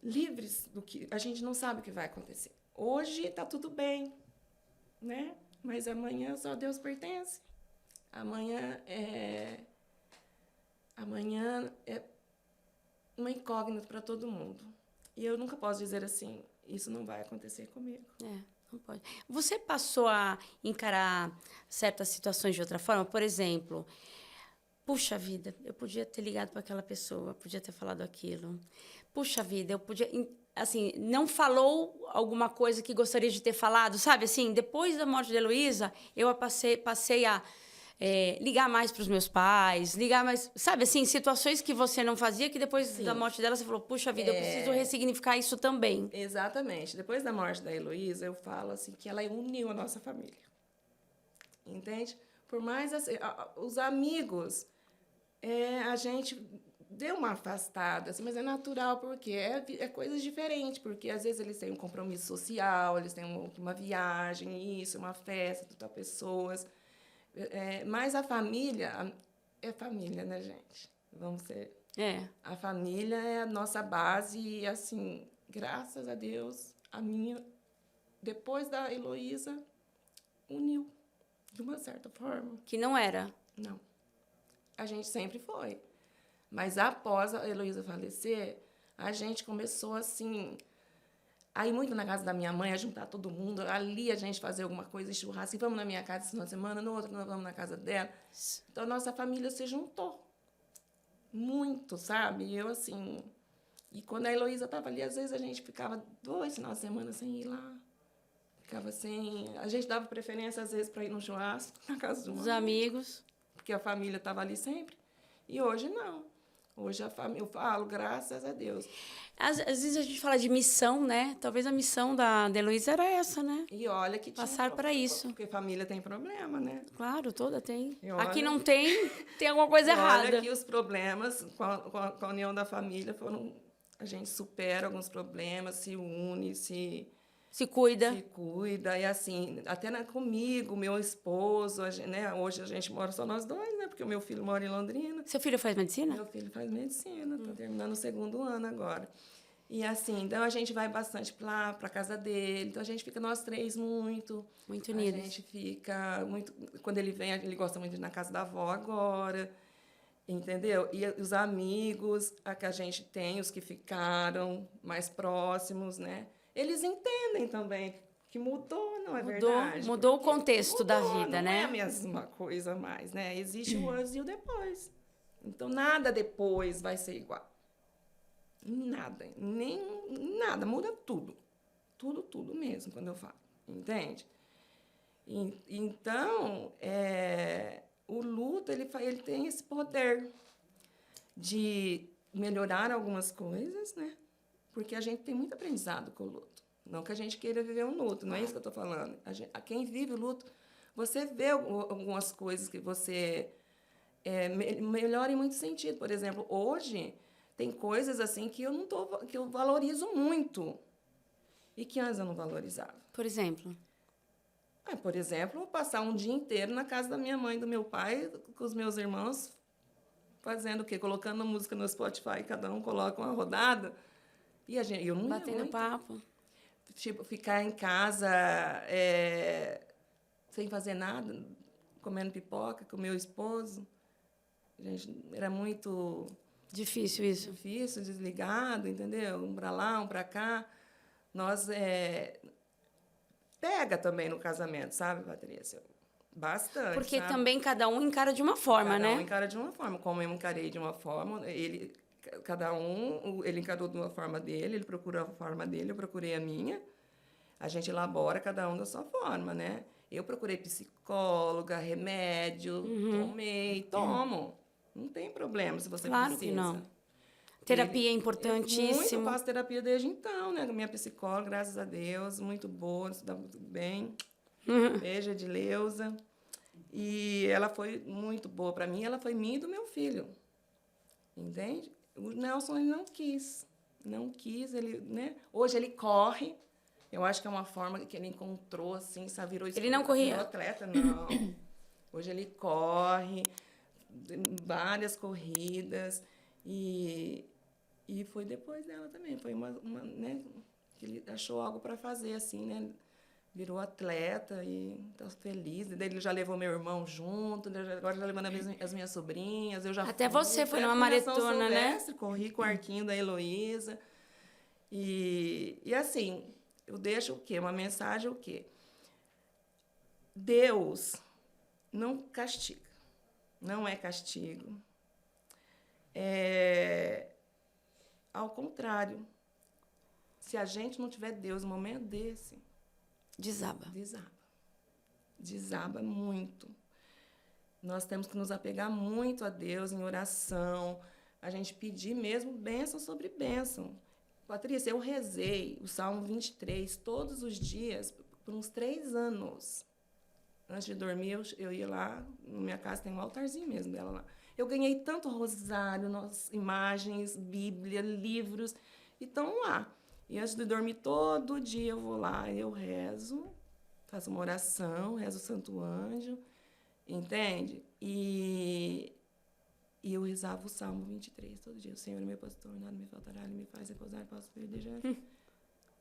livres do que... A gente não sabe o que vai acontecer. Hoje está tudo bem, né? Mas amanhã só Deus pertence. Amanhã é uma incógnita para todo mundo. E eu nunca posso dizer assim, isso não vai acontecer comigo. Não pode. Você passou a encarar certas situações de outra forma? Por exemplo, puxa vida, eu podia ter ligado para aquela pessoa, podia ter falado aquilo. Puxa vida, eu podia... Assim, não falou alguma coisa que gostaria de ter falado, sabe? Assim, depois da morte de Heloísa, eu passei a ligar mais para os meus pais, ligar mais... Sabe, assim, situações que você não fazia, que depois da morte dela você falou, puxa vida, eu preciso ressignificar isso também. Exatamente. Depois da morte da Heloísa, eu falo assim que ela uniu a nossa família. Entende? Por mais assim, os amigos, a gente deu uma afastada, assim, mas é natural, porque é coisas diferentes, porque às vezes eles têm um compromisso social, eles têm uma viagem, uma festa, tal pessoas... mas a família é família, né, gente? Vamos ser... A família é a nossa base e, assim, graças a Deus, a minha, depois da Heloísa, uniu, de uma certa forma. Que não era? Não. A gente sempre foi. Mas após a Heloísa falecer, a gente começou, assim... Aí, muito na casa da minha mãe, a juntar todo mundo. Ali, a gente fazer alguma coisa, churrasco. E vamos na minha casa esse final de semana, no outro, nós vamos na casa dela. Então, a nossa família se juntou. Muito, sabe? E eu, assim... E quando a Heloísa estava ali, às vezes a gente ficava 2 finais de semana sem ir lá. Ficava sem... A gente dava preferência, às vezes, para ir no churrasco, na casa de Os um amigo, amigos. porque a família estava ali sempre. E hoje, não. Hoje, a família, eu falo, graças a Deus. Às vezes a gente fala de missão, né? Talvez a missão da Heloísa era essa, né? E olha que tinha... Passar para isso. Porque família tem problema, né? Claro, toda tem. E olha- Aqui não tem, tem alguma coisa E errada. olha que os problemas com a união da família foram... A gente supera alguns problemas, se une, se cuida. se cuida. E assim, até comigo, meu esposo, né? Hoje a gente mora só nós dois, né? Porque o meu filho mora em Londrina. Seu filho faz medicina? Meu filho faz medicina, está terminando o 2º ano agora. E assim, então a gente vai bastante lá para casa dele. Então a gente fica nós 3 muito unidos. A gente fica muito... Quando ele vem, ele gosta muito de ir na casa da avó agora. Entendeu? E os amigos que a gente tem, os que ficaram mais próximos, né? Eles entendem também que mudou, não é verdade? Mudou o contexto da vida, não né? é a mesma coisa mais, né? Existe o antes e o depois. Então, nada depois vai ser igual. Nada. Nem nada. Muda tudo. Tudo mesmo, quando eu falo. Entende? Então, o luto, ele tem esse poder de melhorar algumas coisas, né? Porque a gente tem muito aprendizado com o luto. Não que a gente queira viver um luto, não é isso que eu estou falando. Quem vive o luto, você vê algumas coisas que você melhora em muito sentido. Por exemplo, hoje tem coisas assim que eu valorizo muito e que antes eu não valorizava. Por exemplo? Por exemplo, passar um dia inteiro na casa da minha mãe e do meu pai, com os meus irmãos, fazendo o quê? Colocando música no Spotify, cada um coloca uma rodada. E eu não Batendo ia muito. papo. Tipo, ficar em casa sem fazer nada, comendo pipoca com o meu esposo. Gente, era muito... Difícil isso. Difícil, desligado, entendeu? Um para lá, um para cá. Nós... Pega também no casamento, sabe, Patrícia? Bastante. Porque sabe? também cada um encara de uma forma, né? Cada um encara de uma forma. Como eu encarei de uma forma, ele encarou de uma forma dele, ele procurou a forma dele, eu procurei a minha. A gente elabora cada um da sua forma, né? Eu procurei psicóloga, remédio, tomo. Não tem problema se você claro precisa. Que não. Terapia é importantíssimo. Eu faço terapia desde então, né? Minha psicóloga, graças a Deus, muito boa, estudar muito bem. Beijo, Edileuza. E ela foi muito boa para mim, ela foi minha e do meu filho. Entende? O Nelson, ele não quis. Não quis, ele, né? Hoje ele corre. Eu acho que é uma forma que ele encontrou, assim, sabe? Virou ele não corria? Virou atleta, não. Hoje ele corre, várias corridas. E foi depois dela também. Foi uma né? Que ele achou algo para fazer, assim, né? Virou atleta e tá feliz. Daí ele já levou meu irmão junto, agora já levando as minhas sobrinhas. Eu já Até você foi numa maratona, né? Corri com o arquinho da Heloísa. E assim, eu deixo o quê? Uma mensagem o quê? Deus não castiga. Não é castigo. Ao contrário. Se a gente não tiver Deus no momento desse... Desaba. Desaba muito. Nós temos que nos apegar muito a Deus em oração. A gente pedir mesmo bênção sobre bênção. Patrícia, eu rezei o Salmo 23 todos os dias por uns 3 anos. Antes de dormir, eu ia lá, na minha casa tem um altarzinho mesmo dela lá. Eu ganhei tanto rosário, imagens, Bíblia, livros, e estão lá. E antes de dormir, todo dia eu vou lá, eu rezo, faço uma oração, rezo o Santo Anjo, entende? E eu rezava o Salmo 23 todo dia. O Senhor é meu pastor, nada me faltará, Ele me faz repousar, posso perder.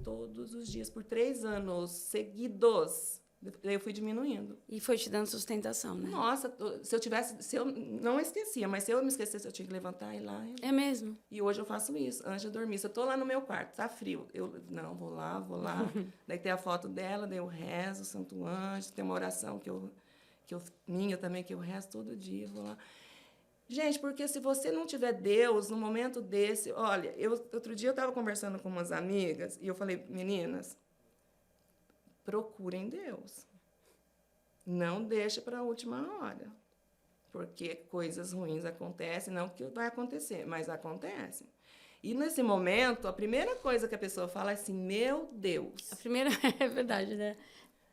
Todos os dias, por 3 anos seguidos. Daí eu fui diminuindo. E foi te dando sustentação, né? Nossa, se eu não esquecia, mas se eu me esquecesse, eu tinha que levantar e ir lá. É mesmo? E hoje eu faço isso, antes de dormir. Se eu tô lá no meu quarto, tá frio, não, vou lá. Daí tem a foto dela, daí eu rezo, o Santo Anjo, tem uma oração minha também, que eu rezo todo dia, vou lá. Gente, porque se você não tiver Deus no momento desse... Olha, outro dia eu estava conversando com umas amigas e eu falei, meninas, procurem Deus. Não deixe para a última hora. Porque coisas ruins acontecem, não que vai acontecer, mas acontecem. E nesse momento, a primeira coisa que a pessoa fala é assim, meu Deus. A primeira, é verdade, né?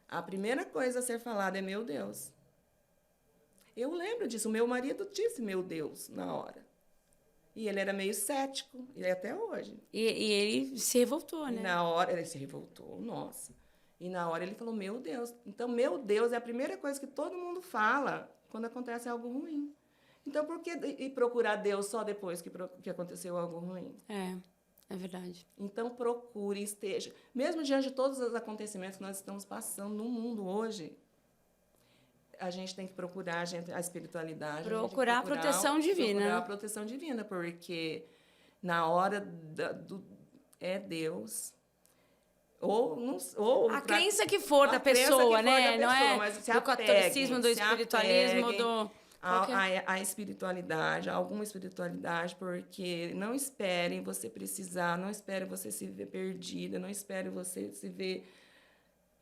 A primeira coisa a ser falada é meu Deus. Eu lembro disso, o meu marido disse meu Deus na hora. E ele era meio cético, e até hoje. E ele se revoltou, né? E na hora, ele se revoltou, nossa. E na hora ele falou, meu Deus. Então, meu Deus é a primeira coisa que todo mundo fala quando acontece algo ruim. Então, por que ir procurar Deus só depois que aconteceu algo ruim? É verdade. Então, procure, esteja. Mesmo diante de todos os acontecimentos que nós estamos passando no mundo hoje, a gente tem que procurar a espiritualidade. Procurar a proteção divina. Procurar a proteção divina, porque na hora é Deus. Ou a crença que for da pessoa, né? Não é do catolicismo, do espiritualismo, do... A espiritualidade, alguma espiritualidade, porque não esperem você precisar, não esperem você se ver perdida, não esperem você se ver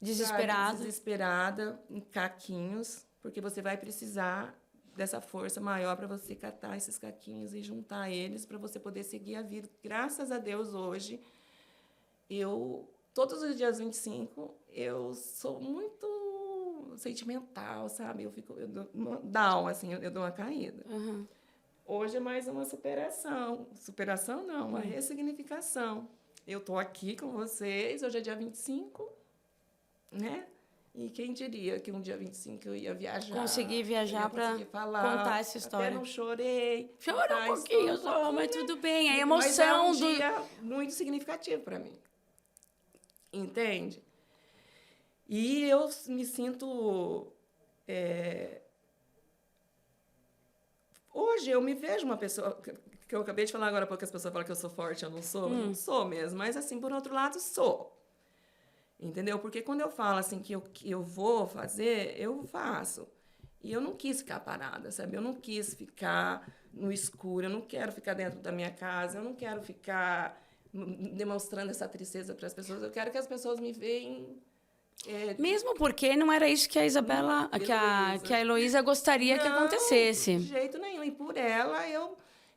desesperada em caquinhos, porque você vai precisar dessa força maior para você catar esses caquinhos e juntar eles para você poder seguir a vida. Graças a Deus, hoje, todos os dias 25, eu sou muito sentimental, sabe? Eu dou uma down, assim, eu dou uma caída. Uhum. Hoje é mais uma superação. Superação não, uma ressignificação. Eu estou aqui com vocês, hoje é dia 25, né? E quem diria que um dia 25 eu ia viajar. Consegui viajar para contar essa história. Até não chorei. Chora um pouquinho só, mas tudo bem. A emoção mas é um dia muito significativo para mim. Entende? E eu me sinto... Hoje eu me vejo uma pessoa... Que eu acabei de falar agora, porque as pessoas falam que eu sou forte, eu não sou. Eu não sou mesmo. Mas, assim, por outro lado, sou. Entendeu? Porque quando eu falo assim que eu vou fazer, eu faço. E eu não quis ficar parada, sabe? Eu não quis ficar no escuro, eu não quero ficar dentro da minha casa, eu não quero ficar demonstrando essa tristeza para as pessoas. Eu quero que as pessoas me vejam... Mesmo porque não era isso que a Isabela, que a Heloísa gostaria que acontecesse. De jeito nenhum. E por ela,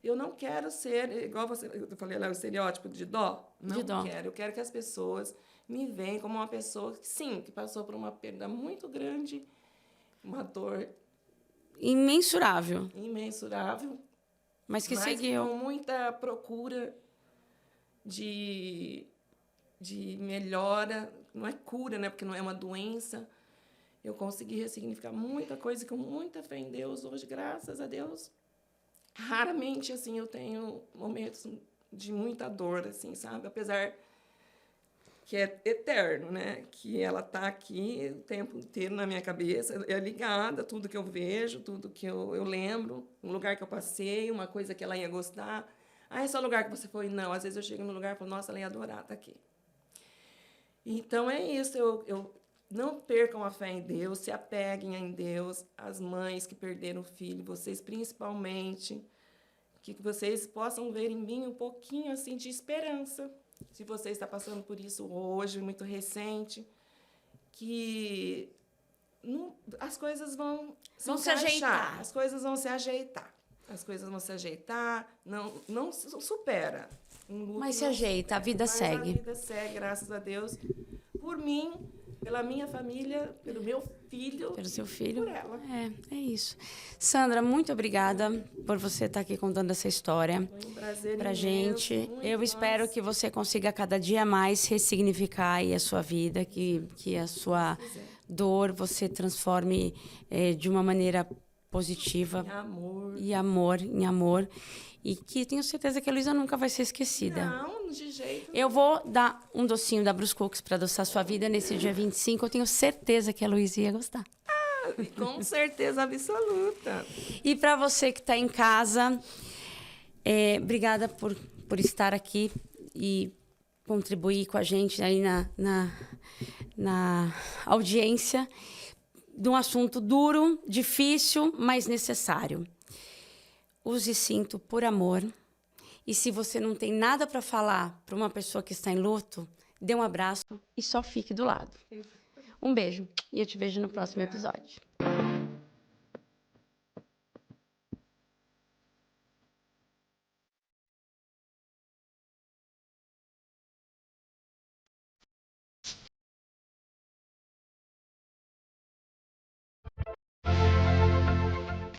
eu não quero ser, igual eu falei lá, o estereótipo de dó. Não quero. Eu quero que as pessoas me vejam como uma pessoa que, sim, que passou por uma perda muito grande, uma dor... Imensurável. Mas que seguiu. Com muita procura de melhora, não é cura, né? Porque não é uma doença. Eu consegui ressignificar muita coisa com muita fé em Deus hoje, graças a Deus. Raramente, assim, eu tenho momentos de muita dor, assim, sabe? Apesar que é eterno, né? Que ela está aqui o tempo inteiro na minha cabeça, é ligada, tudo que eu vejo, tudo que eu lembro, um lugar que eu passei, uma coisa que ela ia gostar. Ah, esse é o lugar que você foi? Não, às vezes eu chego no lugar e falo, nossa, ela ia adorar estar aqui. Então, é isso. Não percam a fé em Deus, se apeguem em Deus, as mães que perderam o filho, vocês principalmente, que vocês possam ver em mim um pouquinho assim de esperança. Se você está passando por isso hoje, muito recente, que as coisas vão se ajeitar. As coisas vão se ajeitar. As coisas vão se ajeitar. Não supera. Mas se ajeita, a vida segue. A vida segue, graças a Deus. Por mim, pela minha família, pelo meu filho. Pelo seu filho. Por ela. É isso. Sandra, muito obrigada por você estar aqui contando essa história. Foi um prazer pra gente. Eu espero que você consiga cada dia mais ressignificar aí a sua vida, que a sua dor você transforme de uma maneira positiva. Em amor. E que tenho certeza que a Heloísa nunca vai ser esquecida. Não, de jeito nenhum. Eu vou dar um docinho da Brus Cookies para adoçar sua vida nesse dia 25. Eu tenho certeza que a Heloísa ia gostar. Com certeza absoluta. E para você que está em casa, obrigada por estar aqui e contribuir com a gente aí na audiência de um assunto duro, difícil, mas necessário. use cinto por amor. E se você não tem nada para falar para uma pessoa que está em luto, dê um abraço e só fique do lado. Um beijo e eu te vejo no próximo episódio.